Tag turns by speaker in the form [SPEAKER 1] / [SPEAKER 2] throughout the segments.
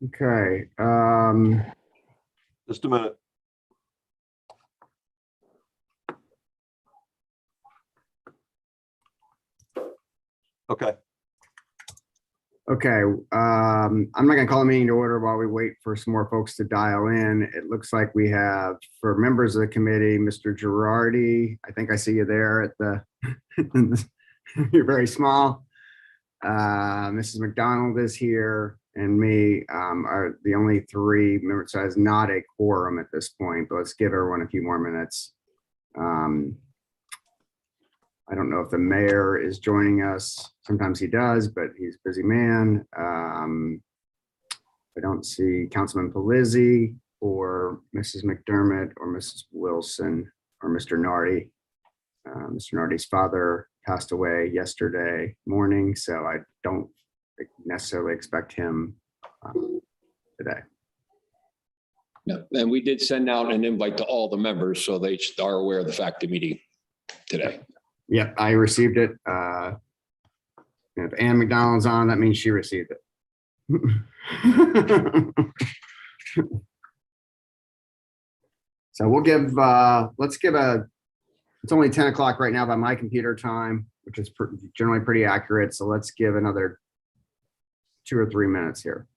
[SPEAKER 1] Okay.
[SPEAKER 2] Just a minute. Okay.
[SPEAKER 1] Okay. I'm not going to call a meeting to order while we wait for some more folks to dial in. It looks like we have, for members of the committee, Mr. Girardi. I think I see you there at the, you're very small. Mrs. McDonald is here, and me are the only three members. So it's not a quorum at this point, but let's give everyone a few more minutes. I don't know if the mayor is joining us. Sometimes he does, but he's a busy man. I don't see Councilman Palizzi or Mrs. McDermott or Mrs. Wilson or Mr. Nardi. Mr. Nardi's father passed away yesterday morning, so I don't necessarily expect him today.
[SPEAKER 3] No, and we did send out an invite to all the members, so they are aware of the fact of meeting today.
[SPEAKER 1] Yep, I received it. If Ann McDonald's on, that means she received it. So we'll give, let's give it's only 10 o'clock right now by my computer time, which is generally pretty accurate. So let's give another 2 or 3 minutes here.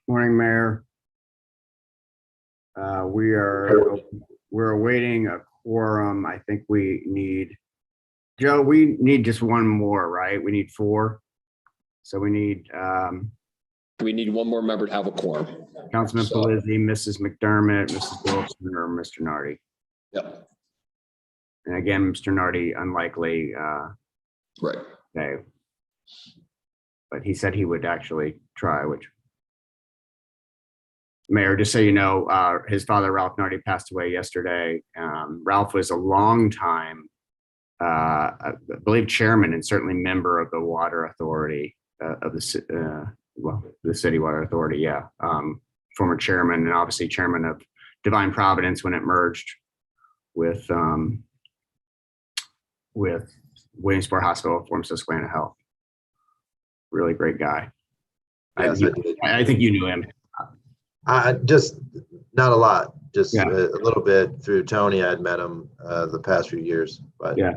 [SPEAKER 1] Morning, Mayor. We're awaiting a quorum. I think we need, Joe, we need just one more, right? We need 4. So we need
[SPEAKER 3] one more member to have a quorum.
[SPEAKER 1] Councilman
[SPEAKER 3] So-
[SPEAKER 1] Palizzi, Mrs. McDermott, Mrs. Wilson, or Mr. Nardi.
[SPEAKER 3] Yep,
[SPEAKER 1] And again, Mr. Nardi, unlikely
[SPEAKER 3] right.
[SPEAKER 1] today. But he said he would actually try, which Mayor, just so you know, his father, Ralph Nardi, passed away yesterday. Ralph was a long time, I believe, chairman and certainly member of the water authority of the city water authority. Yeah. Former chairman and obviously chairman of Divine Providence when it merged with Williamsport Hospital, former Susquehanna Health. Really great guy.
[SPEAKER 4] Yes,
[SPEAKER 1] I think you knew him.
[SPEAKER 4] Just not a lot, just
[SPEAKER 1] Yeah.
[SPEAKER 4] a little bit through Tony. I'd met him the past few years, but
[SPEAKER 1] Yeah.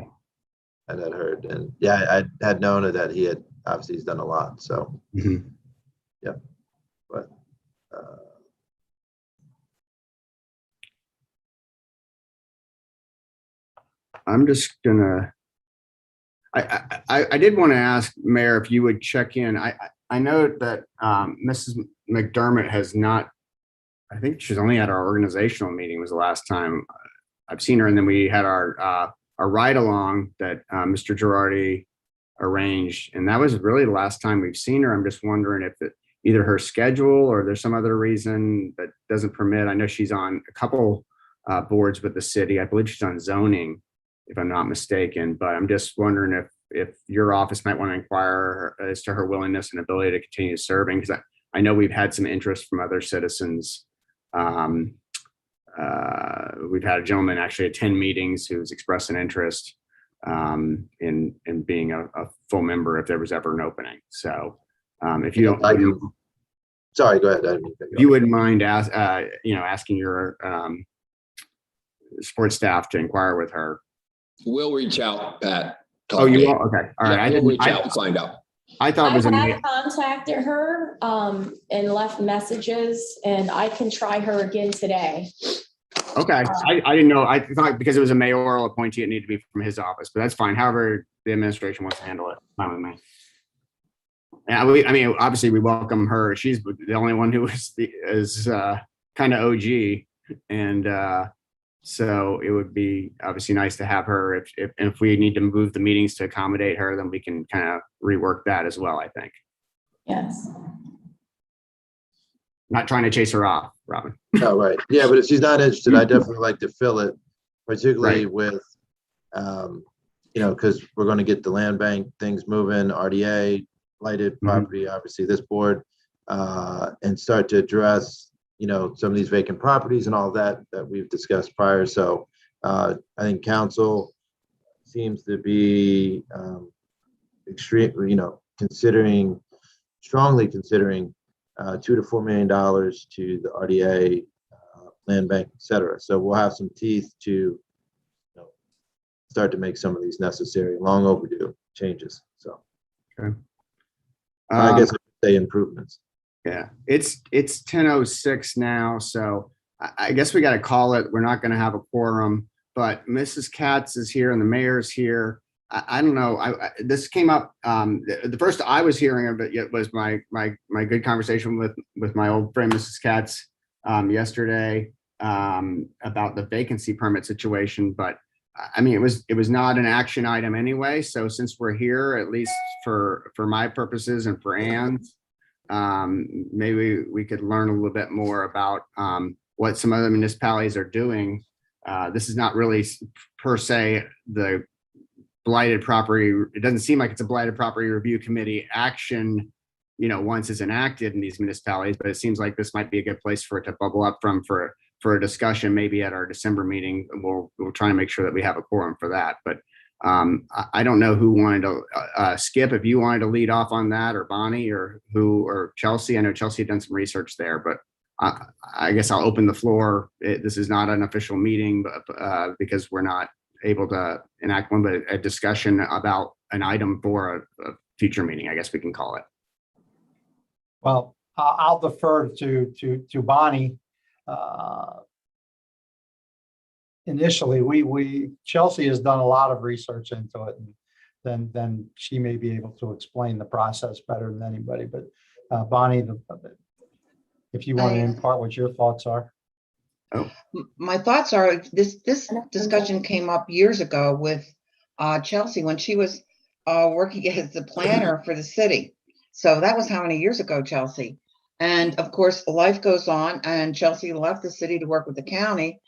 [SPEAKER 4] I had heard, and yeah, I had known that he had obviously he's done a lot. So
[SPEAKER 1] Mhm.
[SPEAKER 4] yeah, but
[SPEAKER 1] I'm just gonna. I did want to ask Mayor if you would check in. I know that Mrs. McDermott has not. I think she's only at our organizational meeting was the last time I've seen her, and then we had our ride along that Mr. Girardi arranged, and that was really the last time we've seen her. I'm just wondering if either her schedule or there's some other reason that doesn't permit. I know she's on a couple boards with the city. I believe she's on zoning, if I'm not mistaken, but I'm just wondering if if your office might want to inquire as to her willingness and ability to continue serving, because I know we've had some interest from other citizens. We've had a gentleman actually attend meetings who's expressed an interest in being a full member if there was ever an opening. So if you don't,
[SPEAKER 4] Sorry, go ahead. I didn't mean to cut you
[SPEAKER 1] if you
[SPEAKER 4] off.
[SPEAKER 1] wouldn't mind asking your sports staff to inquire with her.
[SPEAKER 3] We'll reach out, Pat.
[SPEAKER 1] Oh, you will? Okay. All right.
[SPEAKER 3] Yeah, we'll reach out and find out.
[SPEAKER 1] I thought it was
[SPEAKER 5] I have contacted her and left messages, and I can try her again today.
[SPEAKER 1] okay. I didn't know. I thought because it was a mayoral appointee, it needed to be from his office, but that's fine. However, the administration wants to handle it. Fine with me. Yeah, I mean, obviously we welcome her. She's the only one who is kind of OG, and so it would be obviously nice to have her. If we need to move the meetings to accommodate her, then we can kind of rework that as well, I think.
[SPEAKER 5] Yes.
[SPEAKER 1] Not trying to chase her off, Robin.
[SPEAKER 4] Oh, right. Yeah, but if she's not interested, I definitely like to fill it, particularly with, because we're going to get the land bank things moving, RDA, blighted property, obviously this board, and start to address, some of these vacant properties and all that we've discussed prior. So I think council seems to be strongly considering $2 to $4 million to the RDA, land bank, et cetera. So we'll have some teeth to start to make some of these necessary, long overdue changes. So
[SPEAKER 1] Okay.
[SPEAKER 4] I guess I could say improvements.
[SPEAKER 1] Yeah, it's 10:06 now, so I guess we got to call it. We're not going to have a quorum, but Mrs. Katz is here and the mayor's here. I don't know. This came up. The first I was hearing of it yet was my good conversation with my old friend Mrs. Katz yesterday about the vacancy permit situation. But I mean, it was not an action item anyway. So since we're here, at least for my purposes and for Ann's, maybe we could learn a little bit more about what some other municipalities are doing. This is not really per se the blighted property. It doesn't seem like it's a blighted property review committee action, once it's enacted in these municipalities, but it seems like this might be a good place for it to bubble up from for a discussion, maybe at our December meeting. We'll try to make sure that we have a quorum for that. But I don't know who wanted to Skip, if you wanted to lead off on that, or Bonnie, or Chelsea. I know Chelsea had done some research there, but I guess I'll open the floor. This is not an official meeting, but because we're not able to enact one, but a discussion about an item for a future meeting, I guess we can call it.
[SPEAKER 6] Well, I'll defer to Bonnie. Initially, Chelsea has done a lot of research into it, and then she may be able to explain the process better than anybody. But Bonnie, if you want to impart what your thoughts are.
[SPEAKER 7] My thoughts are this discussion came up years ago with Chelsea when she was working as the planner for the city. So that was how many years ago, Chelsea? And of course, life goes on, and Chelsea left the city to work with the county.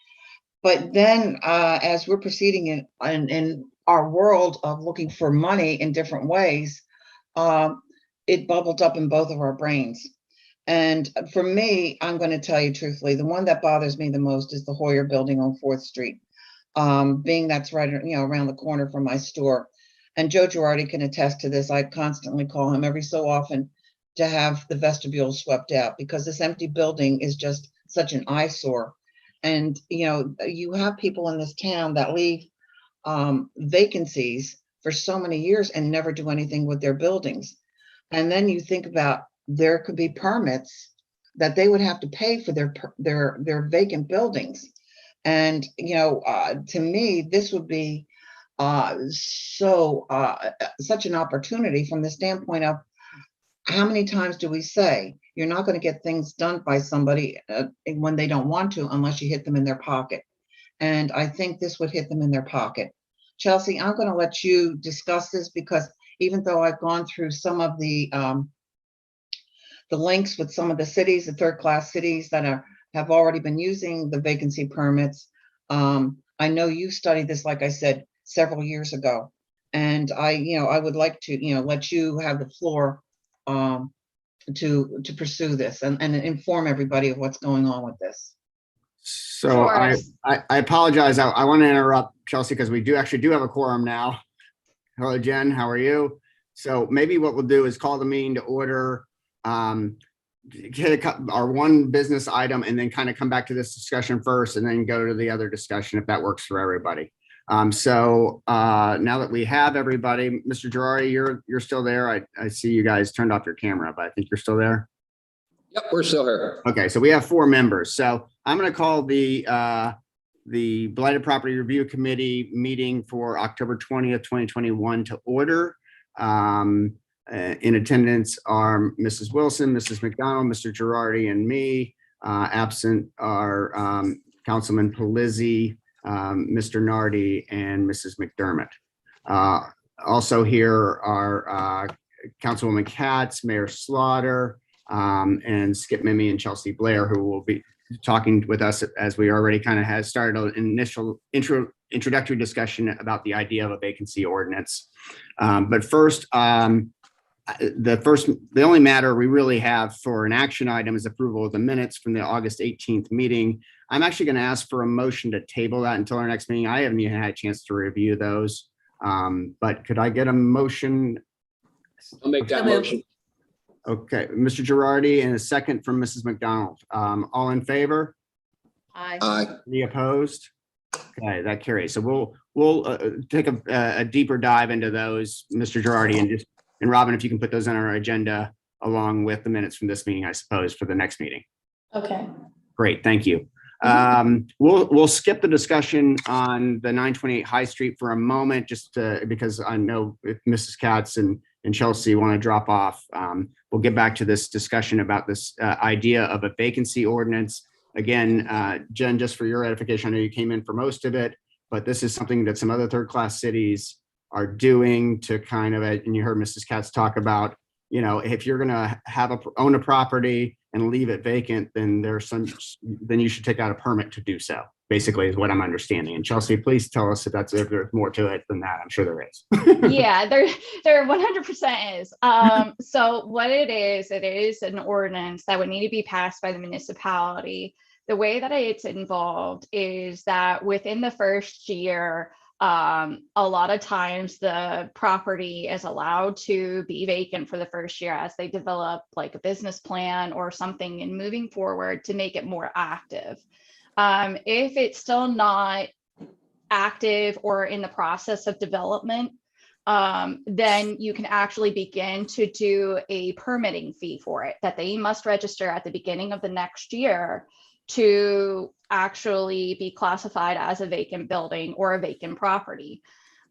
[SPEAKER 7] But then as we're proceeding in our world of looking for money in different ways, it bubbled up in both of our brains. And for me, I'm going to tell you truthfully, the one that bothers me the most is the Hoyer building on 4th Street, being that's right, around the corner from my store. And Joe Girardi can attest to this. I constantly call him every so often to have the vestibule swept out, because this empty building is just such an eyesore. And, you have people in this town that leave vacancies for so many years and never do anything with their buildings. And then you think about, there could be permits that they would have to pay for their vacant buildings. And, to me, this would be such an opportunity from the standpoint of, how many times do we say you're not going to get things done by somebody when they don't want to, unless you hit them in their pocket? And I think this would hit them in their pocket. Chelsea, I'm going to let you discuss this, because even though I've gone through some of the links with some of the cities, the third-class cities that have already been using the vacancy permits, I know you studied this, like I said, several years ago. And I would like to, let you have the floor to pursue this and inform everybody of what's going on with this.
[SPEAKER 1] So
[SPEAKER 5] Sure.
[SPEAKER 1] I apologize. I want to interrupt Chelsea because we do have a quorum now. Hello, Jen. How are you? So maybe what we'll do is call the meeting to order. Hit our one business item and then kind of come back to this discussion first and then go to the other discussion if that works for everybody. So now that we have everybody, Mr. Girardi, you're still there. I see you guys turned off your camera, but I think you're still there.
[SPEAKER 3] Yep, we're still here.
[SPEAKER 1] Okay, so we have 4 members. So I'm going to call the Blighted Property Review Committee meeting for October 20th, 2021 to order. In attendance are Mrs. Wilson, Mrs. McDonald, Mr. Girardi, and me. Absent are Councilman Palizzi, Mr. Nardi, and Mrs. McDermott. Also here are Councilwoman Katz, Mayor Slaughter, and Skip Mimi and Chelsea Blair, who will be talking with us as we already kind of has started an initial introductory discussion about the idea of a vacancy ordinance. But first, the only matter we really have for an action item is approval of the minutes from the August 18th meeting. I'm actually going to ask for a motion to table that until our next meeting. I haven't even had a chance to review those. But could I get a motion?
[SPEAKER 3] I'll make that motion.
[SPEAKER 1] Okay, Mr. Girardi, and a second from Mrs. McDonald. All in favor?
[SPEAKER 3] Aye.
[SPEAKER 1] Any opposed? Okay, that carries. So we'll take a deeper dive into those, Mr. Girardi, and Robin, if you can put those on our agenda along with the minutes from this meeting, I suppose, for the next meeting.
[SPEAKER 5] Okay.
[SPEAKER 1] Great, thank you. We'll skip the discussion on the 928 High Street for a moment, just because I know if Mrs. Katz and Chelsea want to drop off. We'll get back to this discussion about this idea of a vacancy ordinance. Again, Jen, just for your edification, I know you came in for most of it, but this is something that some other third-class cities are doing to kind of, and you heard Mrs. Katz talk about, if you're going to own a property and leave it vacant, then then you should take out a permit to do so, basically is what I'm understanding. And Chelsea, please tell us if there's more to it than that. I'm sure there is.
[SPEAKER 8] Yeah, there 100% is. So what it is an ordinance that would need to be passed by the municipality. The way that it's involved is that within the first year, a lot of times the property is allowed to be vacant for the first year as they develop like a business plan or something and moving forward to make it more active. If it's still not active or in the process of development, then you can actually begin to do a permitting fee for it that they must register at the beginning of the next year to actually be classified as a vacant building or a vacant property.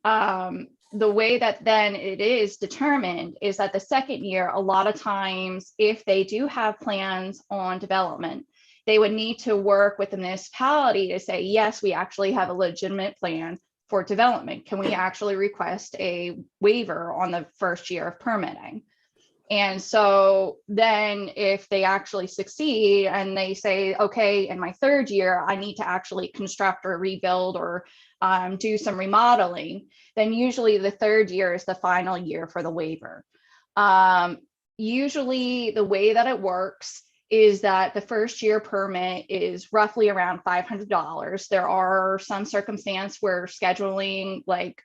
[SPEAKER 8] The way that then it is determined is that the second year, a lot of times, if they do have plans on development, they would need to work with the municipality to say, yes, we actually have a legitimate plan for development. Can we actually request a waiver on the first year of permitting? And so then if they actually succeed and they say, okay, in my third year, I need to actually construct or rebuild or do some remodeling, then usually the third year is the final year for the waiver. Usually the way that it works is that the first year permit is roughly around $500. There are some circumstances where scheduling like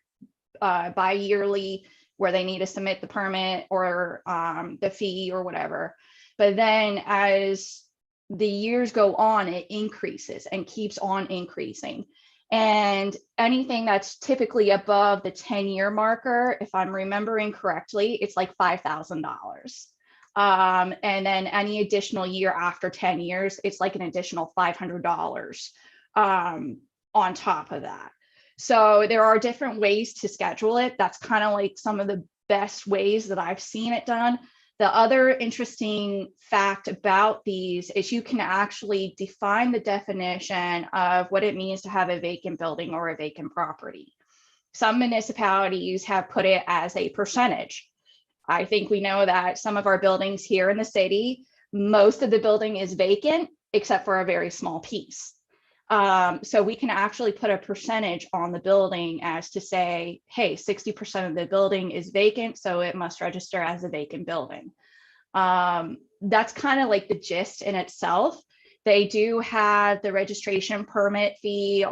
[SPEAKER 8] bi-yearly where they need to submit the permit or the fee or whatever. But then as the years go on, it increases and keeps on increasing. And anything that's typically above the 10-year marker, if I'm remembering correctly, it's like $5,000. And then any additional year after 10 years, it's like an additional $500 on top of that. So there are different ways to schedule it. That's kind of like some of the best ways that I've seen it done. The other interesting fact about these is you can actually define the definition of what it means to have a vacant building or a vacant property. Some municipalities have put it as a percentage. I think we know that some of our buildings here in the city, most of the building is vacant except for a very small piece. So we can actually put a percentage on the building as to say, hey, 60% of the building is vacant, so it must register as a vacant building. That's kind of like the gist in itself. They do have the registration permit fee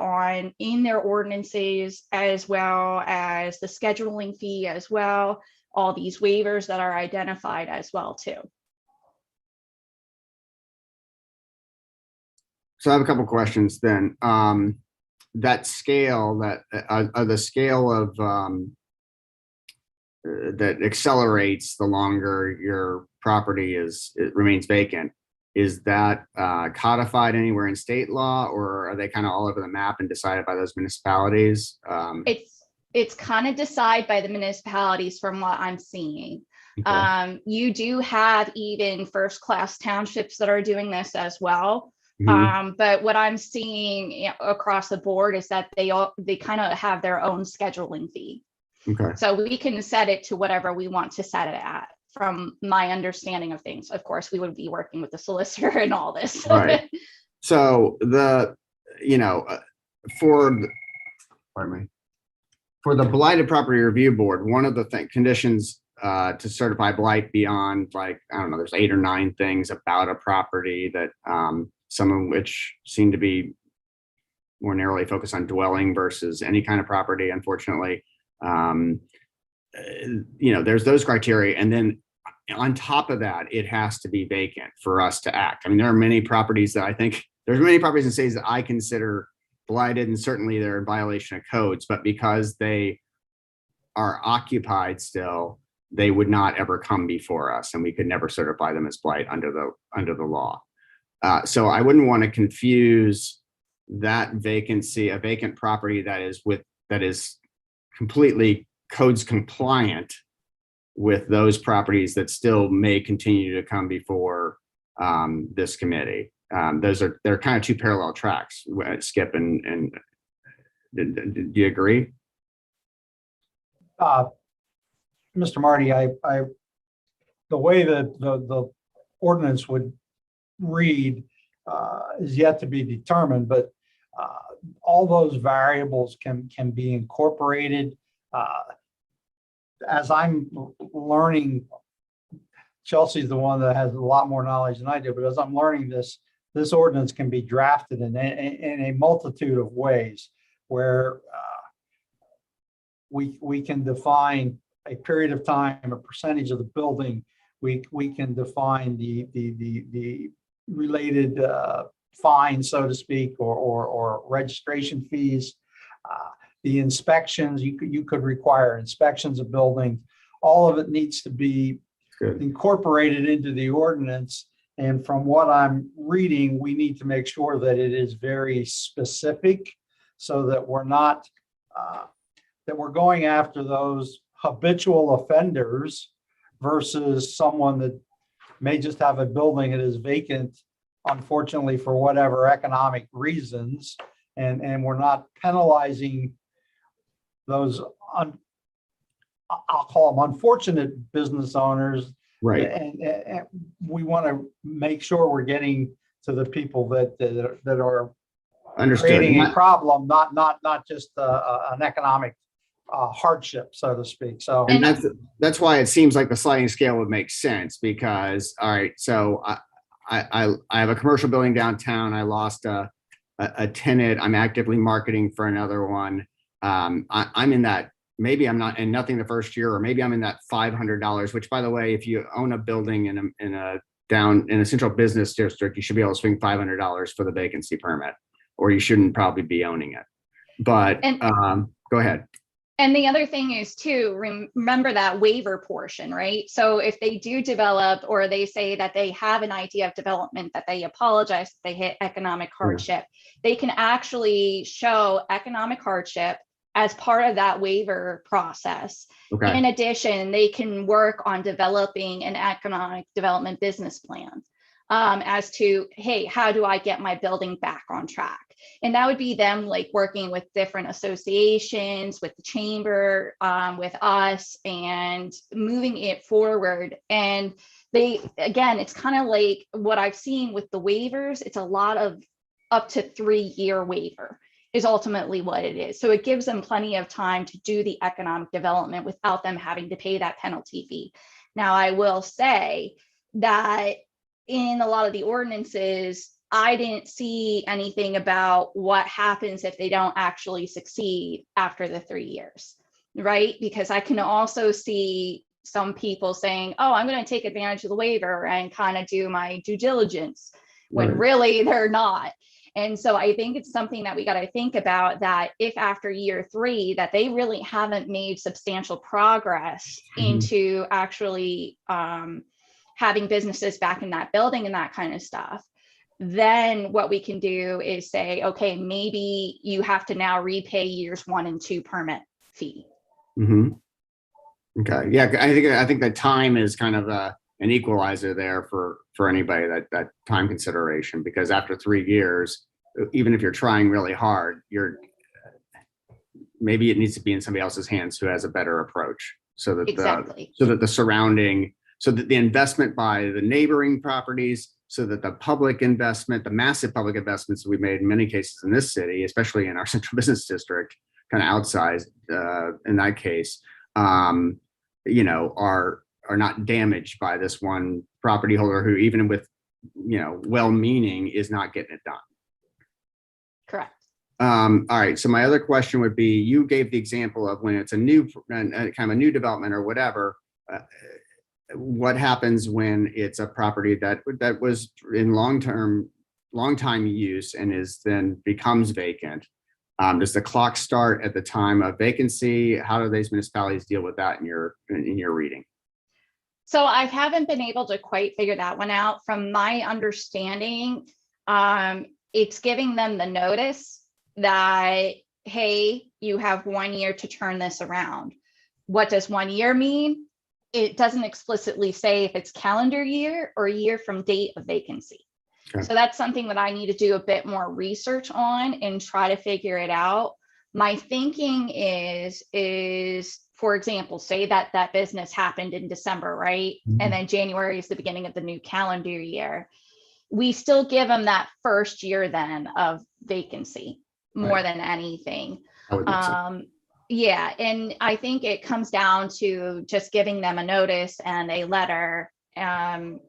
[SPEAKER 8] in their ordinances, as well as the scheduling fee as well. All these waivers that are identified as well too.
[SPEAKER 1] So I have a couple questions then. That scale, the scale of that accelerates the longer your property it remains vacant. Is that codified anywhere in state law, or are they kind of all over the map and decided by those municipalities?
[SPEAKER 8] It's kind of decided by the municipalities from what I'm seeing.
[SPEAKER 1] Okay.
[SPEAKER 8] You do have even first-class townships that are doing this as well.
[SPEAKER 1] Mhm.
[SPEAKER 8] But what I'm seeing across the board is that they kind of have their own scheduling fee.
[SPEAKER 1] Okay.
[SPEAKER 8] So we can set it to whatever we want to set it at, from my understanding of things. Of course, we would be working with the solicitor and all this.
[SPEAKER 1] Right. So pardon me, for the Blighted Property Review Board, one of the conditions to certify blight beyond, like, I don't know, there's 8 or 9 things about a property that some of which seem to be more narrowly focused on dwelling versus any kind of property, unfortunately. There's those criteria. And then on top of that, it has to be vacant for us to act. I mean, there are many properties that there's many properties in cities that I consider blighted, and certainly they're in violation of codes, but because they are occupied still, they would not ever come before us, and we could never certify them as blight under the law. So I wouldn't want to confuse that vacancy, a vacant property that is completely codes compliant, with those properties that still may continue to come before this committee. They're kind of two parallel tracks, Skip, and do you agree?
[SPEAKER 6] Mr. Marty, the way that the ordinance would read is yet to be determined, but all those variables can be incorporated. As I'm learning, Chelsea's the one that has a lot more knowledge than I do, but as I'm learning this ordinance can be drafted in a multitude of ways, where we can define a period of time, a percentage of the building. We can define the related fines, so to speak, or registration fees. The inspections, you could require inspections of buildings. All of it needs to be incorporated into the ordinance. And from what I'm reading, we need to make sure that it is very specific, so that we're not, that we're going after those habitual offenders versus someone that may just have a building that is vacant, unfortunately, for whatever economic reasons. And we're not penalizing those, I'll call them unfortunate business owners.
[SPEAKER 1] Right.
[SPEAKER 6] And we want to make sure we're getting to the people that are
[SPEAKER 1] Understood.
[SPEAKER 6] creating a problem, not just an economic hardship, so to speak. So,
[SPEAKER 1] And that's why it seems like the sliding scale would make sense, because, all right, so I have a commercial building downtown. I lost a tenant. I'm actively marketing for another one. I'm in that, maybe I'm not in nothing the first year, or maybe I'm in that $500, which, by the way, if you own a building in a central business district, you should be able to swing $500 for the vacancy permit, or you shouldn't probably be owning it. But go ahead.
[SPEAKER 8] And the other thing is too, remember that waiver portion, right? So if they do develop, or they say that they have an idea of development, that they apologize, that they hit economic hardship, they can actually show economic hardship as part of that waiver process.
[SPEAKER 1] Okay.
[SPEAKER 8] In addition, they can work on developing an economic development business plan as to, hey, how do I get my building back on track? And that would be them like working with different associations, with the chamber, with us, and moving it forward. And again, it's kind of like what I've seen with the waivers. It's a lot of up to 3-year waiver is ultimately what it is. So it gives them plenty of time to do the economic development without them having to pay that penalty fee. Now, I will say that in a lot of the ordinances, I didn't see anything about what happens if they don't actually succeed after the 3 years, right? Because I can also see some people saying, oh, I'm going to take advantage of the waiver and kind of do my due diligence, when
[SPEAKER 1] Right.
[SPEAKER 8] really they're not. And so I think it's something that we got to think about, that if after year 3 that they really haven't made substantial progress into actually having businesses back in that building and that kind of stuff, then what we can do is say, okay, maybe you have to now repay years 1 and 2 permit fee.
[SPEAKER 1] Mhm. Okay, yeah, I think that time is kind of an equalizer there for anybody, that time consideration, because after 3 years, even if you're trying really hard, maybe it needs to be in somebody else's hands who has a better approach, so that
[SPEAKER 8] Exactly.
[SPEAKER 1] so that the investment by the neighboring properties, so that the public investment, the massive public investments that we made in many cases in this city, especially in our central business district, kind of outsized in that case, you know, are not damaged by this one property holder who, even with, you know, well-meaning, is not getting it done.
[SPEAKER 8] Correct.
[SPEAKER 1] All right. So my other question would be, you gave the example of when it's a new kind of a new development or whatever. What happens when it's a property that was in long time use and then becomes vacant? Does the clock start at the time of vacancy? How do these municipalities deal with that in your reading?
[SPEAKER 8] So I haven't been able to quite figure that one out. From my understanding, it's giving them the notice that, hey, you have 1 year to turn this around. What does 1 year mean? It doesn't explicitly say if it's calendar year or year from date of vacancy.
[SPEAKER 1] Okay.
[SPEAKER 8] So that's something that I need to do a bit more research on and try to figure it out. My thinking is, for example, say that business happened in December, right? And then January is the beginning of the new calendar year. We still give them that first year then of vacancy more
[SPEAKER 1] Right.
[SPEAKER 8] than anything.
[SPEAKER 1] That would make sense.
[SPEAKER 8] Yeah, and I think it comes down to just giving them a notice and a letter and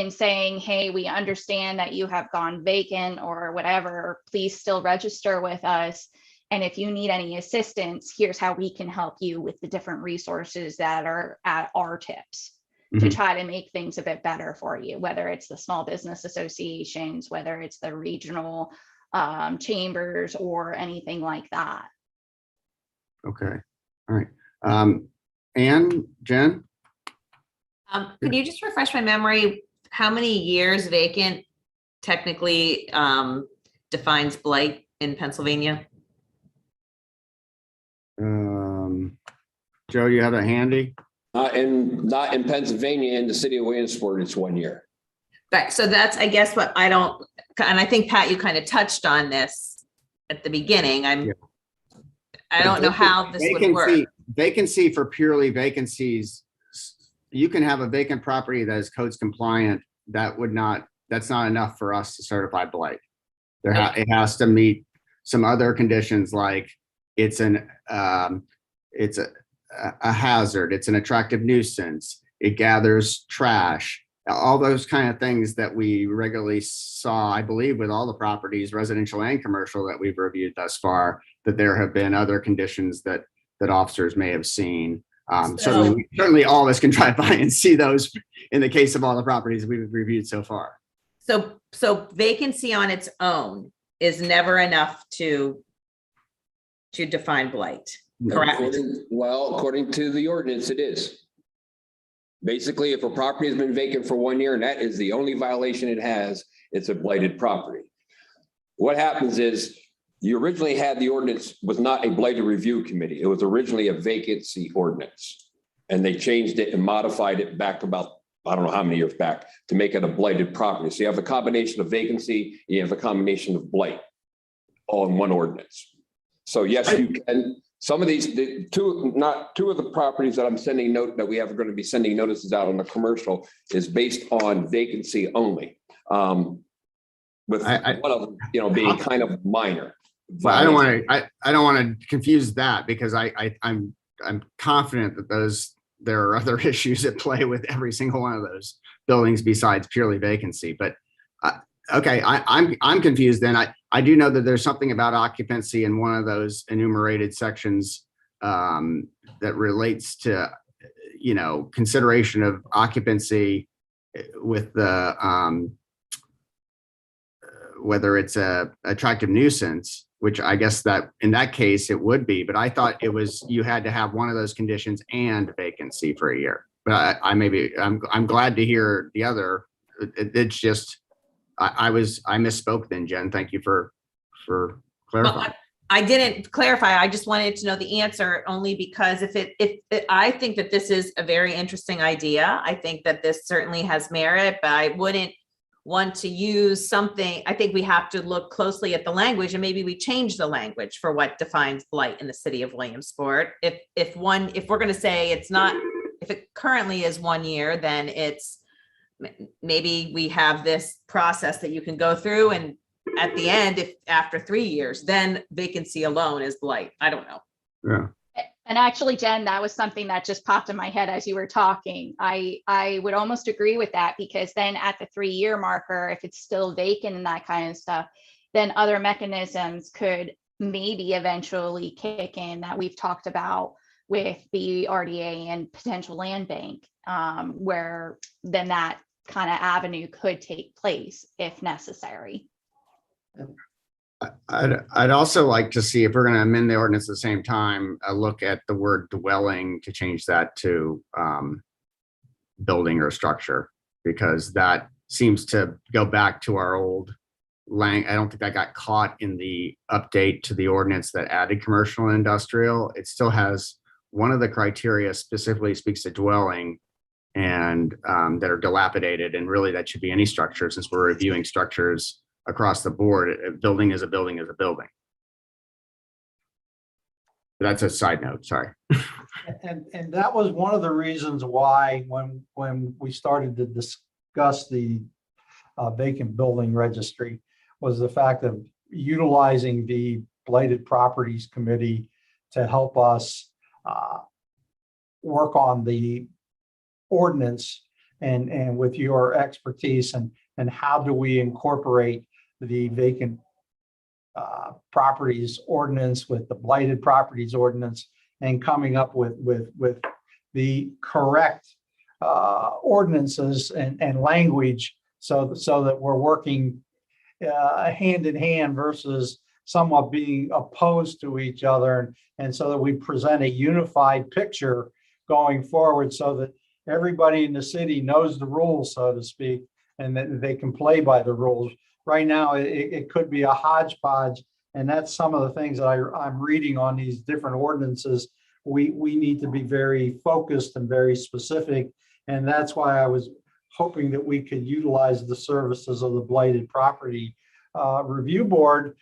[SPEAKER 8] saying, hey, we understand that you have gone vacant or whatever, please still register with us. And if you need any assistance, here's how we can help you with the different resources that are at our tips to try to make things a bit better for you, whether it's the small business associations, whether it's the regional chambers or anything like that.
[SPEAKER 1] Okay. All right. Anne, Jen?
[SPEAKER 9] Could you just refresh my memory, how many years vacant technically defines blight in Pennsylvania?
[SPEAKER 1] Joe, you have that handy?
[SPEAKER 3] Not in Pennsylvania, in the city of Williamsport, it's 1 year.
[SPEAKER 9] Right, so that's, I guess, what I don't, and I think, Pat, you kind of touched on this at the beginning. I don't know how this would work.
[SPEAKER 1] Vacancy for purely vacancies, you can have a vacant property that is codes compliant. That's not enough for us to certify blight. It has to meet some other conditions, like it's a hazard, it's an attractive nuisance, it gathers trash, all those kind of things that we regularly saw, I believe, with all the properties, residential and commercial, that we've reviewed thus far, that there have been other conditions that officers may have seen. Certainly all of us can drive by and see those in the case of all the properties we've reviewed so far.
[SPEAKER 9] So vacancy on its own is never enough to define blight, correct?
[SPEAKER 3] According to the ordinance, it is. Basically, if a property has been vacant for 1 year and that is the only violation it has, it's a blighted property. What happens is, you originally had the ordinance was not a blighted review committee. It was originally a vacancy ordinance. And they changed it and modified it back about, I don't know how many years back, to make it a blighted property. So you have a combination of vacancy, you have a combination of blight, all in one ordinance. So yes, you can. Some of these, two of the properties that I'm sending that we have going to be sending notices out on the commercial is based on vacancy only. with
[SPEAKER 1] I-
[SPEAKER 3] one of them, being kind of minor.
[SPEAKER 1] Well, I don't want to confuse that because I'm confident that there are other issues at play with every single one of those buildings besides purely vacancy. But okay, I'm confused then. I do know that there's something about occupancy in one of those enumerated sections that relates to, consideration of occupancy with the whether it's a attractive nuisance, which I guess that in that case it would be, but I thought it was, you had to have one of those conditions and vacancy for a year. But I'm glad to hear the other. It's just, I misspoke then, Jen. Thank you for clarifying.
[SPEAKER 9] Well, I didn't clarify. I just wanted to know the answer only because I think that this is a very interesting idea. I think that this certainly has merit, but I wouldn't want to use something. I think we have to look closely at the language, and maybe we change the language for what defines blight in the city of Williamsport. If we're going to say it's not, if it currently is 1 year, then it's, maybe we have this process that you can go through, and at the end, if after 3 years, then vacancy alone is blight. I don't know.
[SPEAKER 1] Yeah.
[SPEAKER 8] And actually, Jen, that was something that just popped in my head as you were talking. I would almost agree with that, because then at the 3-year marker, if it's still vacant and that kind of stuff, then other mechanisms could maybe eventually kick in that we've talked about with the RDA and potential land bank, where then that kind of avenue could take place if necessary.
[SPEAKER 1] I'd also like to see, if we're going to amend the ordinance at the same time, a look at the word dwelling to change that to building or structure, because that seems to go back to our old I don't think that got caught in the update to the ordinance that added commercial and industrial. It still has one of the criteria specifically speaks to dwelling and that are dilapidated, and really that should be any structure, since we're reviewing structures across the board. A building is a building is a building. That's a side note, sorry.
[SPEAKER 6] And that was one of the reasons why when we started to discuss the vacant building registry, was the fact of utilizing the Blighted Properties Committee to help us work on the ordinance and with your expertise and how do we incorporate the vacant properties ordinance with the blighted properties ordinance, and coming up with the correct ordinances and language so that we're working hand in hand versus somewhat being opposed to each other, and so that we present a unified picture going forward so that everybody in the city knows the rules, so to speak, and that they can play by the rules. Right now, it could be a hodgepodge, and that's some of the things that I'm reading on these different ordinances. We need to be very focused and very specific, and that's why I was hoping that we could utilize the services of the Blighted Property Review Board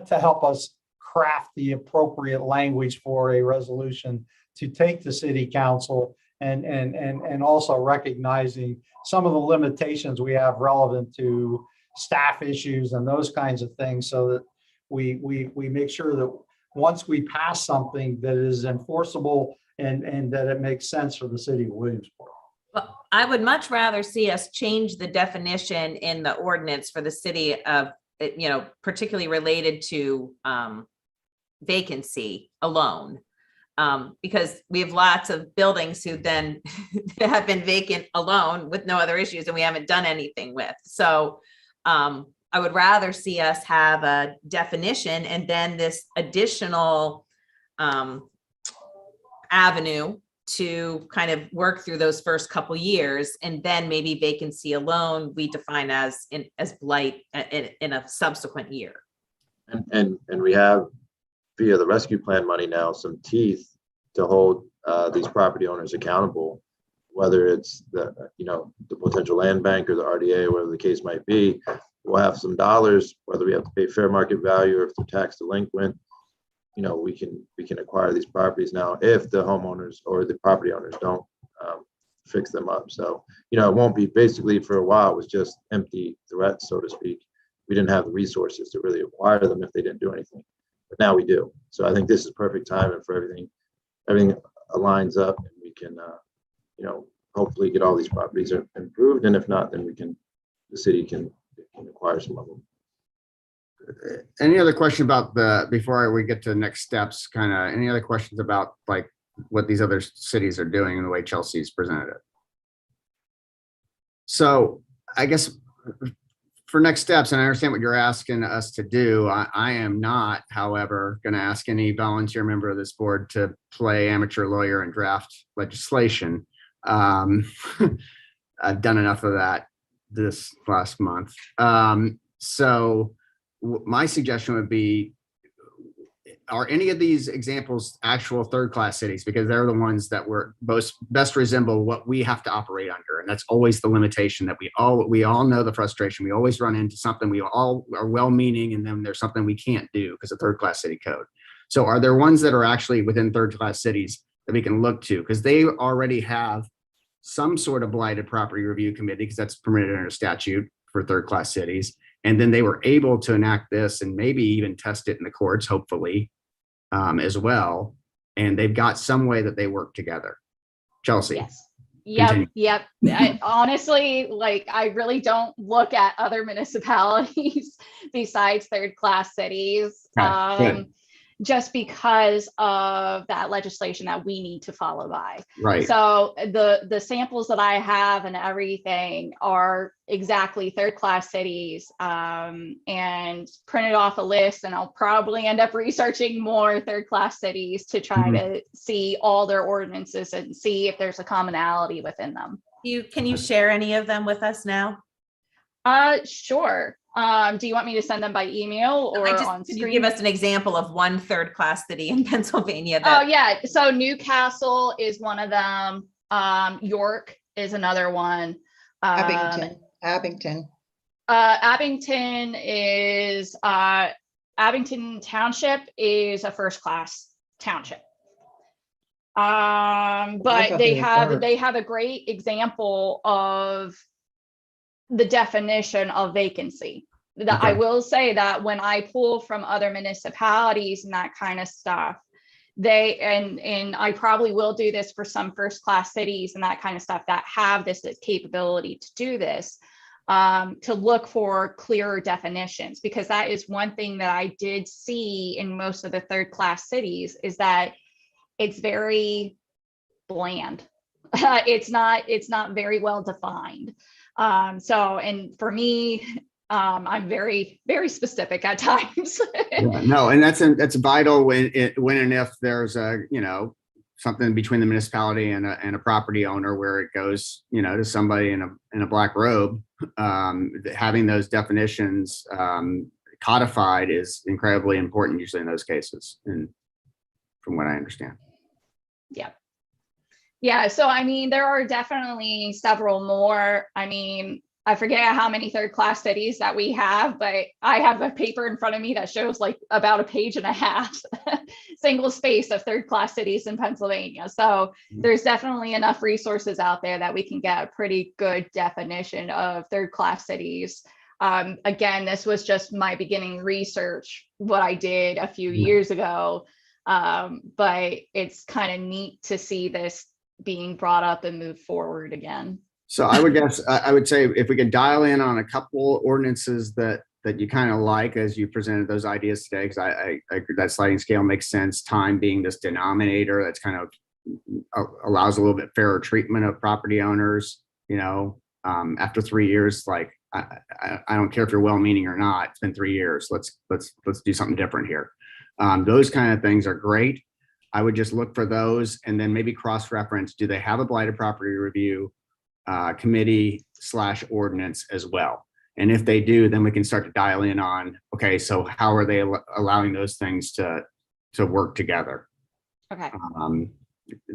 [SPEAKER 6] to help us craft the appropriate language for a resolution to take to City Council, and also recognizing some of the limitations we have relevant to staff issues and those kinds of things, so that we make sure that once we pass something that is enforceable and that it makes sense for the city of Williamsport.
[SPEAKER 9] Well, I would much rather see us change the definition in the ordinance for the city of, particularly related to vacancy alone. Because we have lots of buildings who then have been vacant alone with no other issues, and we haven't done anything with. So I would rather see us have a definition and then this additional avenue to kind of work through those first couple years, and then maybe vacancy alone we define as blight in a subsequent year.
[SPEAKER 4] And we have, via the rescue plan money now, some teeth to hold these property owners accountable, whether it's the potential land bank or the RDA, whatever the case might be. We'll have some dollars, whether we have to pay fair market value or if they're tax delinquent. We can acquire these properties now if the homeowners or the property owners don't fix them up. So, it won't be, basically for a while, it was just empty threats, so to speak. we didn't have the resources to really acquire them if they didn't do anything. But now we do. So I think this is perfect timing for everything aligns up, and we can, hopefully get all these properties improved. And if not, then the city can acquire some of them.
[SPEAKER 1] Any other question about before we get to the next steps, any other questions about like what these other cities are doing and the way Chelsea's presented it? So I guess for next steps, and I understand what you're asking us to do, I am not, however, going to ask any volunteer member of this board to play amateur lawyer and draft legislation. I've done enough of that this last month. So my suggestion would be, are any of these examples actual third-class cities? Because they're the ones that best resemble what we have to operate under. And that's always the limitation that we all know the frustration. We always run into something. We all are well-meaning, and then there's something we can't do because of third-class city code. So are there ones that are actually within third-class cities that we can look to? Because they already have some sort of blighted property review committee, because that's permitted under statute for third-class cities. And then they were able to enact this and maybe even test it in the courts, hopefully, as well. And they've got some way that they work together. Chelsea.
[SPEAKER 8] Yes.
[SPEAKER 1] Continue.
[SPEAKER 8] Yep. I, honestly, like, I really don't look at other municipalities besides third-class cities.
[SPEAKER 1] Good.
[SPEAKER 8] Just because of that legislation that we need to follow by.
[SPEAKER 1] Right.
[SPEAKER 8] So the samples that I have and everything are exactly third-class cities, and printed off a list, and I'll probably end up researching more third-class cities to try to see all their ordinances and see if there's a commonality within them.
[SPEAKER 9] Can you share any of them with us now?
[SPEAKER 8] Sure. Do you want me to send them by email or on
[SPEAKER 9] Can
[SPEAKER 8] screen?
[SPEAKER 9] you give us an example of one third-class city in Pennsylvania?
[SPEAKER 8] Oh yeah, so Newcastle is one of them. York is another one.
[SPEAKER 7] Abington.
[SPEAKER 8] Abington is Abington Township is a first-class township. But
[SPEAKER 7] thought
[SPEAKER 8] they
[SPEAKER 7] they were
[SPEAKER 8] have
[SPEAKER 7] third.
[SPEAKER 8] a great example of the definition of vacancy. That I will say that when I pull from other municipalities and that kind of stuff, and I probably will do this for some first-class cities and that kind of stuff that have this capability to do this, to look for clearer definitions, because that is one thing that I did see in most of the third-class cities is that it's very bland. It's not very well defined. And for me, I'm very, very specific at times.
[SPEAKER 1] No, and that's vital when and if there's something between the municipality and a property owner where it goes, to somebody in a black robe. Having those definitions codified is incredibly important usually in those cases, and from what I understand.
[SPEAKER 8] Yeah. Yeah. So, I mean, there are definitely several more. I mean, I forget how many third-class cities that we have, but I have a paper in front of me that shows like about a page and a half, single space of third-class cities in Pennsylvania. So there's definitely enough resources out there that we can get a pretty good definition of third-class cities. Again, this was just my beginning research, what I did a few years ago. But it's kind of neat to see this being brought up and move forward again.
[SPEAKER 1] So I would say if we could dial in on a couple ordinances that you kind of like as you presented those ideas today, because I agree that sliding scale makes sense. Time being this denominator that's kind of allows a little bit fairer treatment of property owners. After 3 years, like I don't care if you're well-meaning or not. It's been 3 years. Let's do something different here. Those kind of things are great. I would just look for those and then maybe cross-reference. Do they have a blighted property review committee / ordinance as well? And if they do, then we can start to dial in on, okay, so how are they allowing those things to work together?
[SPEAKER 8] Okay.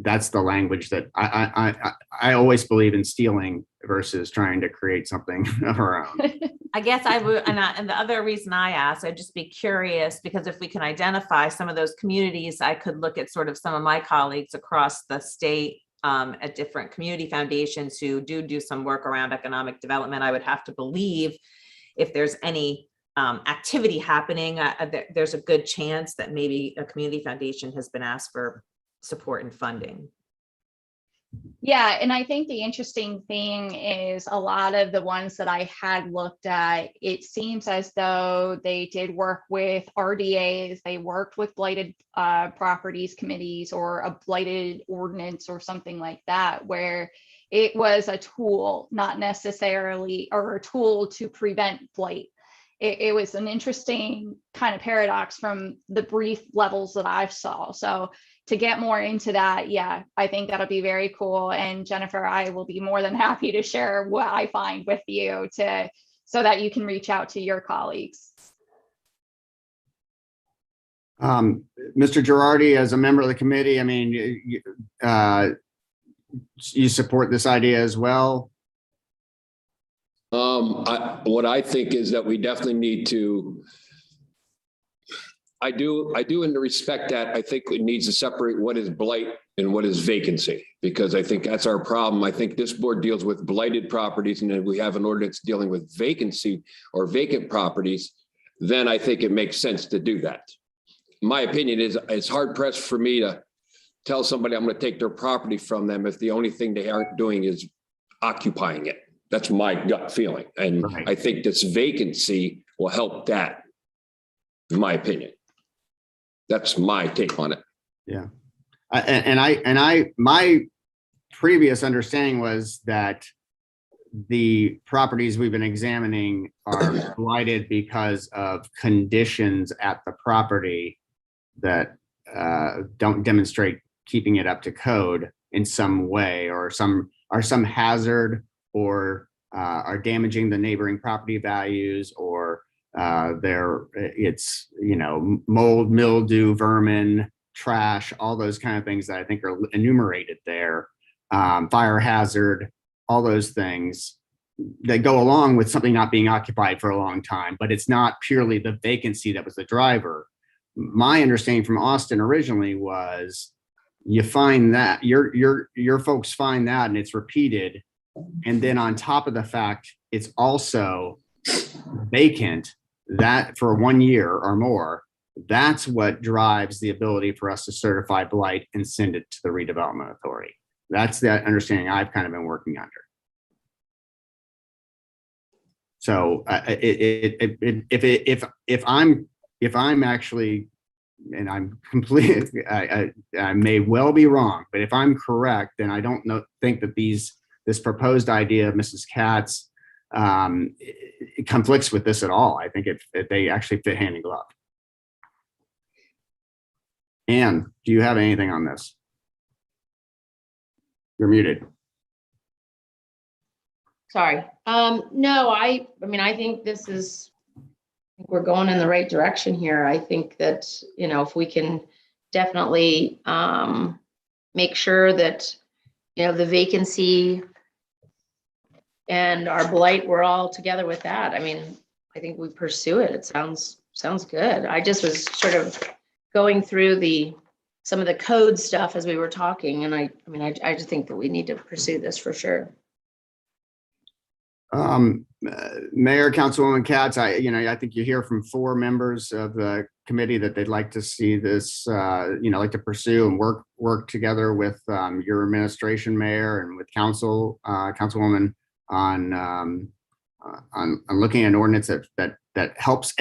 [SPEAKER 1] That's the language that I always believe in stealing versus trying to create something of our own.
[SPEAKER 9] I guess I would, and the other reason I asked, I'd just be curious, because if we can identify some of those communities, I could look at sort of some of my colleagues across the state at different community foundations who do some work around economic development. I would have to believe if there's any activity happening, there's a good chance that maybe a community foundation has been asked for support and funding.
[SPEAKER 8] Yeah, and I think the interesting thing is a lot of the ones that I had looked at, it seems as though they did work with RDAs, they worked with blighted properties committees or a blighted ordinance or something like that, where it was a tool, not necessarily, or a tool to prevent blight. It was an interesting kind of paradox from the brief levels that I've saw. So to get more into that, yeah, I think that'll be very cool. And Jennifer, I will be more than happy to share what I find with you so that you can reach out to your colleagues.
[SPEAKER 1] Mr. Girardi, as a member of the committee, I mean, you support this idea as well?
[SPEAKER 3] What I think is that we definitely need to, I do in the respect that I think it needs to separate what is blight and what is vacancy, because I think that's our problem. I think this board deals with blighted properties, and then we have an ordinance dealing with vacancy or vacant properties, then I think it makes sense to do that. My opinion is it's hard pressed for me to tell somebody I'm going to take their property from them if the only thing they aren't doing is occupying it. That's my gut feeling. And
[SPEAKER 1] Right.
[SPEAKER 3] I think this vacancy will help that, in my opinion. That's my take on it.
[SPEAKER 1] Yeah. My previous understanding was that the properties we've been examining are blighted because of conditions at the property that don't demonstrate keeping it up to code in some way, or are some hazard, or are damaging the neighboring property values, or it's, you know, mold, mildew, vermin, trash, all those kind of things that I think are enumerated there, fire hazard, all those things that go along with something not being occupied for a long time, but it's not purely the vacancy that was the driver. My understanding from Austin originally was you find that your folks find that and it's repeated. And then on top of the fact, it's also vacant, that for 1 year or more, that's what drives the ability for us to certify blight and send it to the redevelopment authority. That's the understanding I've kind of been working under. So if I'm actually, and I'm completely, I may well be wrong, but if I'm correct, then I don't think that this proposed idea of Mrs. Katz it conflicts with this at all. I think they actually fit hand in glove. Anne, do you have anything on this? You're muted.
[SPEAKER 10] Sorry. No, I mean, I think we're going in the right direction here. I think that, you know, if we can definitely make sure that, you know, the vacancy and our blight, we're all together with that. I mean, I think we pursue it. It sounds good. I just was sort of going through some of the code stuff as we were talking, and I just think that we need to pursue this for sure.
[SPEAKER 1] Mayor, Councilwoman Katz, I think you hear from 4 members of the committee that they'd like to see this, like to pursue and work together with your administration, Mayor, and with Councilwoman on looking at an ordinance that helps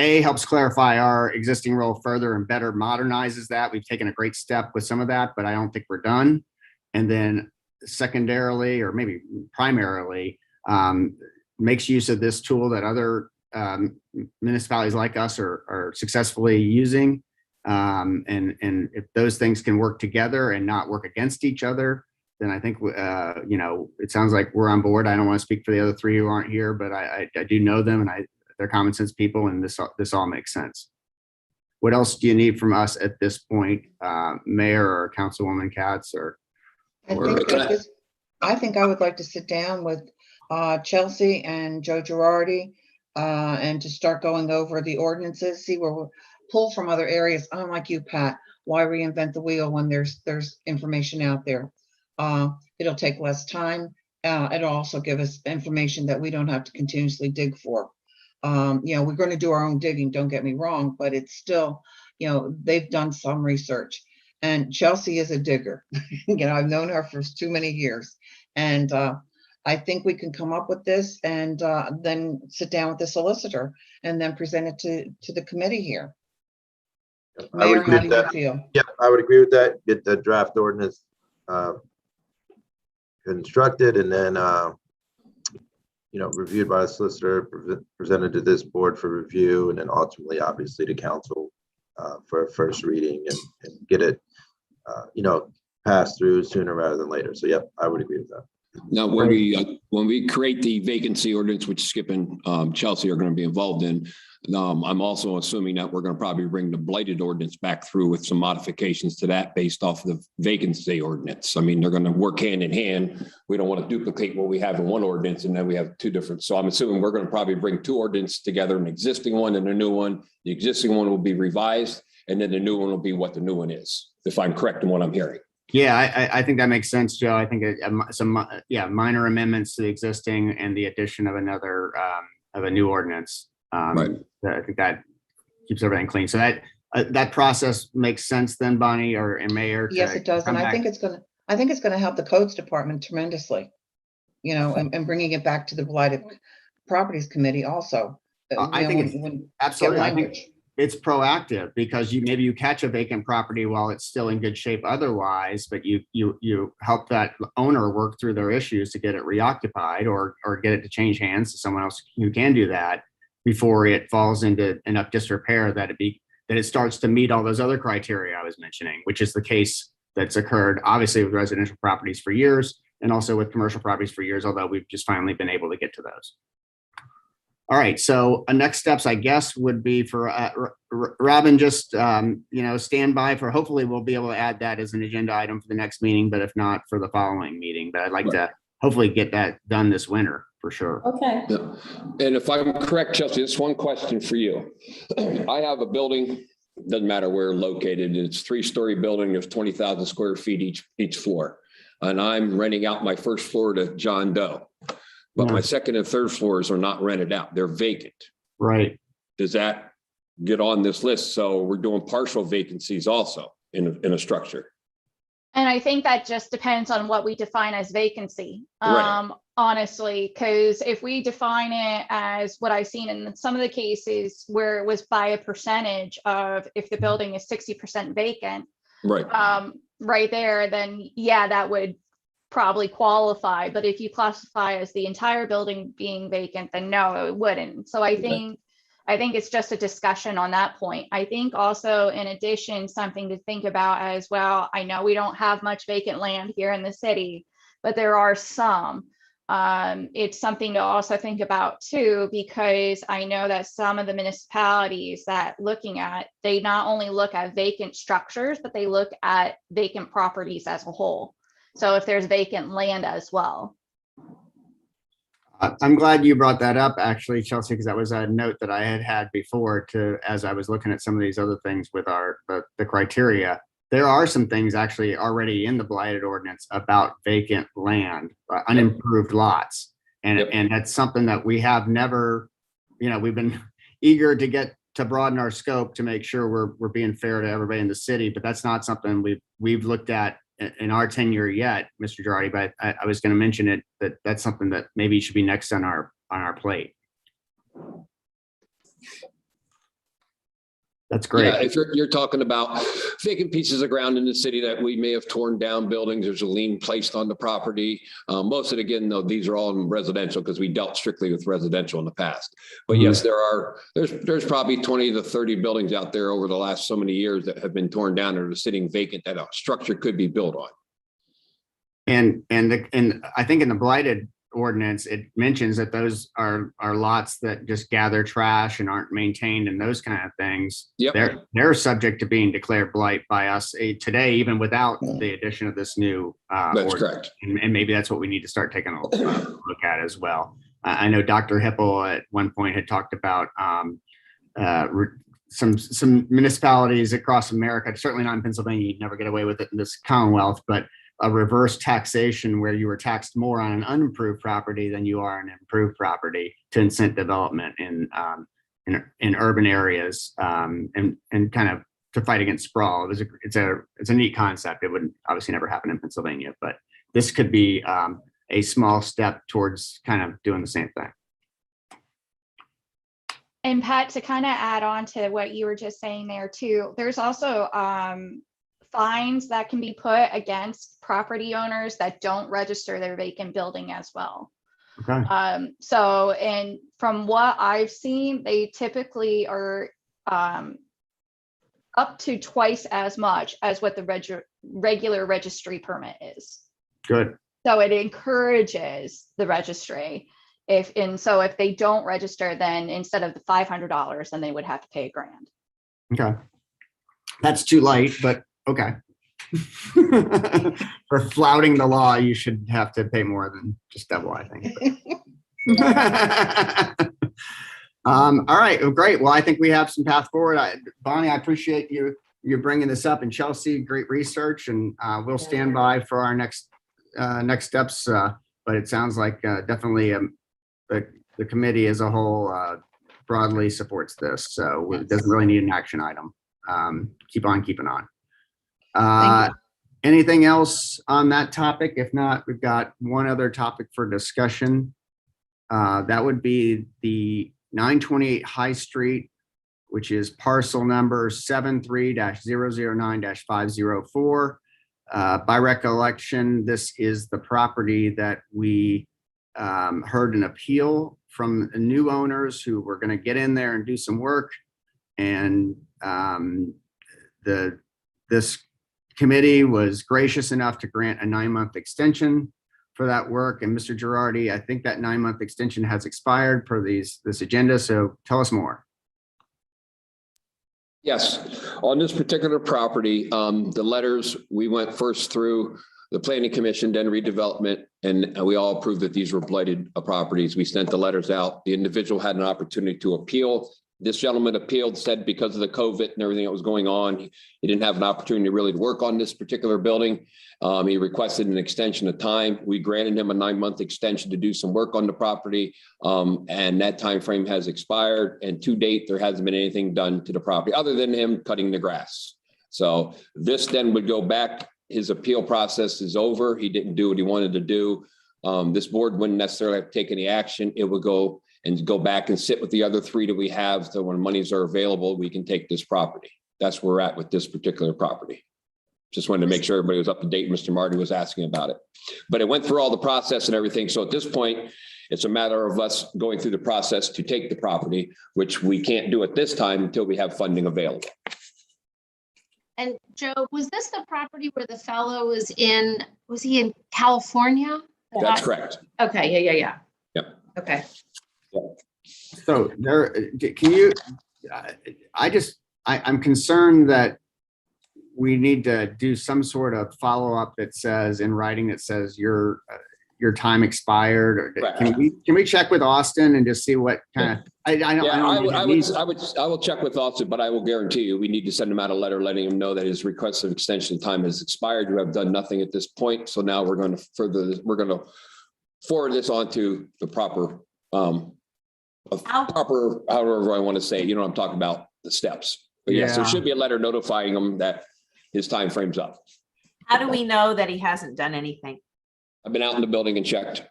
[SPEAKER 1] clarify our existing role further and better modernizes that. We've taken a great step with some of that, but I don't think we're done. And then secondarily, or maybe primarily, makes use of this tool that other municipalities like us are successfully using. And if those things can work together and not work against each other, then I think, it sounds like we're on board. I don't want to speak for the other 3 who aren't here, but I do know them, and they're common sense people, and this all makes sense. What else do you need from us at this point, Mayor or Councilwoman Katz?
[SPEAKER 7] I think I would like to sit down with Chelsea and Joe Girardi and to start going over the ordinances, see where we'll pull from other areas. Unlike you, Pat, why reinvent the wheel when there's information out there? It'll take less time. It'll also give us information that we don't have to continuously dig for. We're going to do our own digging, don't get me wrong, but it's still, they've done some research. And Chelsea is a digger. I've known her for too many years. And I think we can come up with this and then sit down with the solicitor and then present it to the committee here.
[SPEAKER 4] I would
[SPEAKER 7] Mayor,
[SPEAKER 4] agree
[SPEAKER 7] how do
[SPEAKER 4] with
[SPEAKER 7] you
[SPEAKER 4] that.
[SPEAKER 7] feel?
[SPEAKER 4] Yep, I would agree with that. Get the draft ordinance constructed and then, reviewed by the solicitor, presented to this board for review, and then ultimately, obviously, to council for a first reading and get it, passed through sooner rather than later. So, yep, I would agree with that.
[SPEAKER 3] Now, when we create the vacancy ordinance, which Skip and Chelsea are going to be involved in, I'm also assuming that we're going to probably bring the blighted ordinance back through with some modifications to that based off of the vacancy ordinance. I mean, they're going to work hand in hand. We don't want to duplicate what we have in one ordinance and then we have two different. So I'm assuming we're going to probably bring two ordinances together, an existing one and a new one. The existing one will be revised and then the new one will be what the new one is, if I'm correct in what I'm hearing.
[SPEAKER 1] Yeah, I think that makes sense, Joe. I think some minor amendments to the existing and the addition of a new ordinance.
[SPEAKER 3] Right.
[SPEAKER 1] I think that keeps everything clean. So that process makes sense then, Bonnie and Mayor.
[SPEAKER 7] Yes, it does. And I think it's gonna help the codes department tremendously, and bringing it back to the Blighted Properties Committee also.
[SPEAKER 1] I think it's absolutely. I think it's proactive because maybe you catch a vacant property while it's still in good shape otherwise, but you help that owner work through their issues to get it reoccupied or get it to change hands to someone else who can do that before it falls into enough disrepair that it starts to meet all those other criteria I was mentioning, which is the case that's occurred obviously with residential properties for years and also with commercial properties for years, although we've just finally been able to get to those. All right, so next steps, I guess, would be for Robin, just, stand by for, hopefully we'll be able to add that as an agenda item for the next meeting, but if not, for the following meeting. But I'd like to hopefully get that done this winter for sure.
[SPEAKER 5] Okay.
[SPEAKER 3] Yeah. And if I'm correct, Chelsea, just one question for you. I have a building, doesn't matter where located, it's a 3-story building, there's 20,000 square feet each floor. And I'm renting out my first floor to John Doe. But my second and third floors are not rented out. They're vacant.
[SPEAKER 1] Right.
[SPEAKER 3] Does that get on this list? So we're doing partial vacancies also in a structure.
[SPEAKER 8] And I think that just depends on what we define as vacancy.
[SPEAKER 3] Right.
[SPEAKER 8] Honestly, because if we define it as what I've seen in some of the cases where it was by a percentage of if the building is 60% vacant, right there, then yeah, that would probably qualify. But if you classify as the entire building being vacant, then no, it wouldn't. So I think it's just a discussion on that point. I think also, in addition, something to think about as well. I know we don't have much vacant land here in the city, but there are some. It's something to also think about too, because I know that some of the municipalities that they not only look at vacant structures, but they look at vacant properties as a whole. So if there's vacant land as well.
[SPEAKER 1] I'm glad you brought that up, actually, Chelsea, because that was a note that I had before as I was looking at some of these other things with the criteria. There are some things actually already in the blighted ordinance about vacant land, unimproved lots. And that's something that we have never, we've been eager to get to broaden our scope to make sure we're being fair to everybody in the city, but that's not something we've looked at in our tenure yet, Mr. Girardi, but I was going to mention it, that's something that maybe should be next on our plate. That's great.
[SPEAKER 3] Yeah, if you're talking about vacant pieces of ground in the city that we may have torn down buildings, there's a lien placed on the property. Most of it, again, though, these are all in residential because we dealt strictly with residential in the past. But yes, there's probably 20 to 30 buildings out there over the last so many years that have been torn down or are sitting vacant that a structure could be built on.
[SPEAKER 1] And I think in the blighted ordinance, it mentions that those are lots that just gather trash and aren't maintained and those kind of things.
[SPEAKER 3] Yep.
[SPEAKER 1] They're subject to being declared blight by us today, even without the addition of this new
[SPEAKER 3] That's
[SPEAKER 1] ordinance.
[SPEAKER 3] correct.
[SPEAKER 1] And maybe that's what we need to start taking a look at as well. I know Dr. Hippel at one point had talked about some municipalities across America, certainly not in Pennsylvania, you'd never get away with it in this Commonwealth, but a reverse taxation where you were taxed more on an unimproved property than you are on an improved property to incent development in urban areas, and kind of to fight against sprawl. It's a neat concept. It would obviously never happen in Pennsylvania, but this could be a small step towards kind of doing the same thing.
[SPEAKER 8] And Pat, to kind of add on to what you were just saying there too, there's also fines that can be put against property owners that don't register their vacant building as well.
[SPEAKER 1] Okay.
[SPEAKER 8] So, and from what I've seen, they typically are up to twice as much as what the regular registry permit is.
[SPEAKER 1] Good.
[SPEAKER 8] So it encourages the registry. If they don't register, then instead of the $500, then they would have to pay $1,000.
[SPEAKER 1] Okay. That's too light, but okay. For flouting the law, you should have to pay more than just double, I think. All right, well, great. Well, I think we have some path forward. Bonnie, I appreciate you bringing this up, and Chelsea, great research, and we'll stand by for our next steps. But it sounds like definitely the committee as a whole broadly supports this, so it doesn't really need an action item. Keep on keeping on. Anything else on that topic? If not, we've got one other topic for discussion. That would be the 928 High Street, which is parcel number 73-009-504. By recollection, this is the property that we heard an appeal from new owners who were going to get in there and do some work. And this committee was gracious enough to grant a 9-month extension for that work. And Mr. Girardi, I think that 9-month extension has expired per this agenda. So tell us more.
[SPEAKER 3] Yes, on this particular property, the letters, we went first through the planning commission, then redevelopment, and we all approved that these were blighted properties. We sent the letters out. The individual had an opportunity to appeal. This gentleman appealed, said because of the COVID and everything that was going on, he didn't have an opportunity really to work on this particular building. He requested an extension of time. We granted him a 9-month extension to do some work on the property. And that time frame has expired. And to date, there hasn't been anything done to the property other than him cutting the grass. So this then would go back. His appeal process is over. He didn't do what he wanted to do. This board wouldn't necessarily have to take any action. It would go back and sit with the other 3 that we have. So when monies are available, we can take this property. That's where we're at with this particular property. Just wanted to make sure everybody was up to date. Mr. Marty was asking about it, but it went through all the process and everything. So at this point, it's a matter of us going through the process to take the property, which we can't do at this time until we have funding available.
[SPEAKER 10] And Joe, was this the property where the fellow was he in California?
[SPEAKER 3] That's correct.
[SPEAKER 10] Okay, yeah.
[SPEAKER 3] Yep.
[SPEAKER 10] Okay.
[SPEAKER 1] So there, can you, I'm concerned that we need to do some sort of follow-up that says in writing that says your time expired, or can we check with Austin and just see what kind of,
[SPEAKER 3] I will check with Austin, but I will guarantee you, we need to send him out a letter letting him know that his request of extension of time has expired. You have done nothing at this point. So now we're going to forward this on to the proper, however I want to say, you know what I'm talking about, the steps. But yes, there should be a letter notifying him that his time frame's up.
[SPEAKER 9] How do we know that he hasn't done anything?
[SPEAKER 3] I've been out in the building and checked.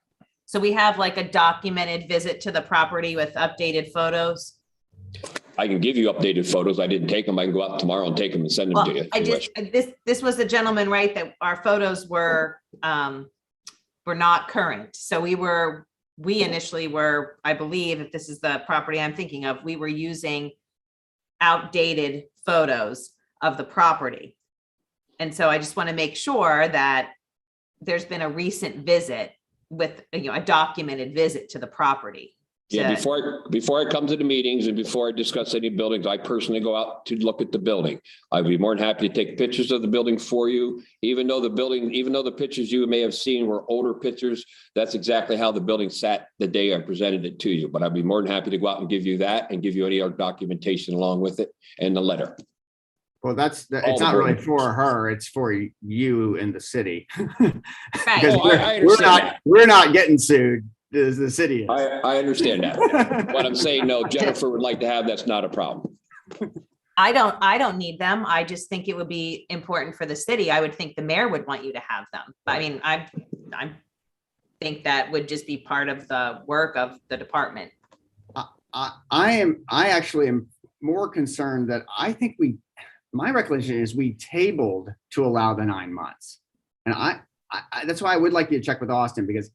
[SPEAKER 9] So we have like a documented visit to the property with updated photos?
[SPEAKER 3] I can give you updated photos. I didn't take them. I can go out tomorrow and take them and send them to you.
[SPEAKER 9] This was the gentleman, right, that our photos were not current. So we initially were, I believe, if this is the property I'm thinking of, we were using outdated photos of the property. And so I just want to make sure that there's been a recent visit with, a documented visit to the property.
[SPEAKER 3] Yeah, before I come to the meetings and before I discuss any buildings, I personally go out to look at the building. I'd be more than happy to take pictures of the building for you. Even though the pictures you may have seen were older pictures, that's exactly how the building sat the day I presented it to you. But I'd be more than happy to go out and give you that and give you any other documentation along with it and the letter.
[SPEAKER 1] Well, it's
[SPEAKER 3] All the
[SPEAKER 1] not really
[SPEAKER 3] board
[SPEAKER 1] for her, it's for you and the city.
[SPEAKER 9] Right.
[SPEAKER 1] Because
[SPEAKER 3] Oh, I understand that.
[SPEAKER 1] we're not getting sued, the city is.
[SPEAKER 3] I understand that. What I'm saying, no, Jennifer would like to have, that's not a problem.
[SPEAKER 9] I don't need them. I just think it would be important for the city. I would think the mayor would want you to have them. I mean, I think that would just be part of the work of the department.
[SPEAKER 1] I actually am more concerned that I think my recollection is we tabled to allow the 9 months. And I that's why I would like you to check with Austin, because,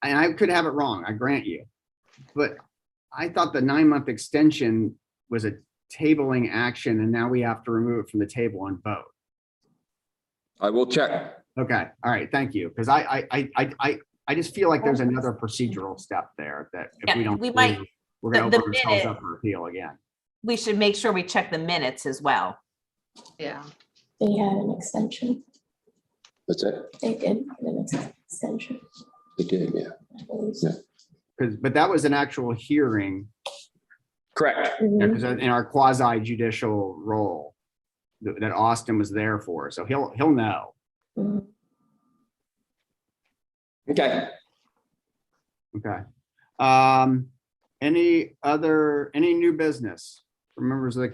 [SPEAKER 1] and I could have it wrong, I grant you. But I thought the 9-month extension was a tabling action, and now we have to remove it from the table and vote.
[SPEAKER 3] I will check.
[SPEAKER 1] Okay, all right, thank you, because I just feel like there's another procedural step there that if we
[SPEAKER 9] Yeah,
[SPEAKER 1] don't,
[SPEAKER 9] we might-
[SPEAKER 1] we're gonna
[SPEAKER 9] the
[SPEAKER 1] open ourselves
[SPEAKER 9] minute-
[SPEAKER 1] up for appeal again.
[SPEAKER 9] We should make sure we check the minutes as well.
[SPEAKER 10] Yeah.
[SPEAKER 5] They had an extension.
[SPEAKER 3] That's it.
[SPEAKER 5] They did an extension.
[SPEAKER 3] They did, yeah.
[SPEAKER 5] I believe so.
[SPEAKER 1] But that was an actual hearing,
[SPEAKER 3] Correct.
[SPEAKER 5] Mhm.
[SPEAKER 1] because in our quasi judicial role that Austin was there for, so he'll know.
[SPEAKER 5] Mhm.
[SPEAKER 3] Okay.
[SPEAKER 1] Okay. Any new business from members of the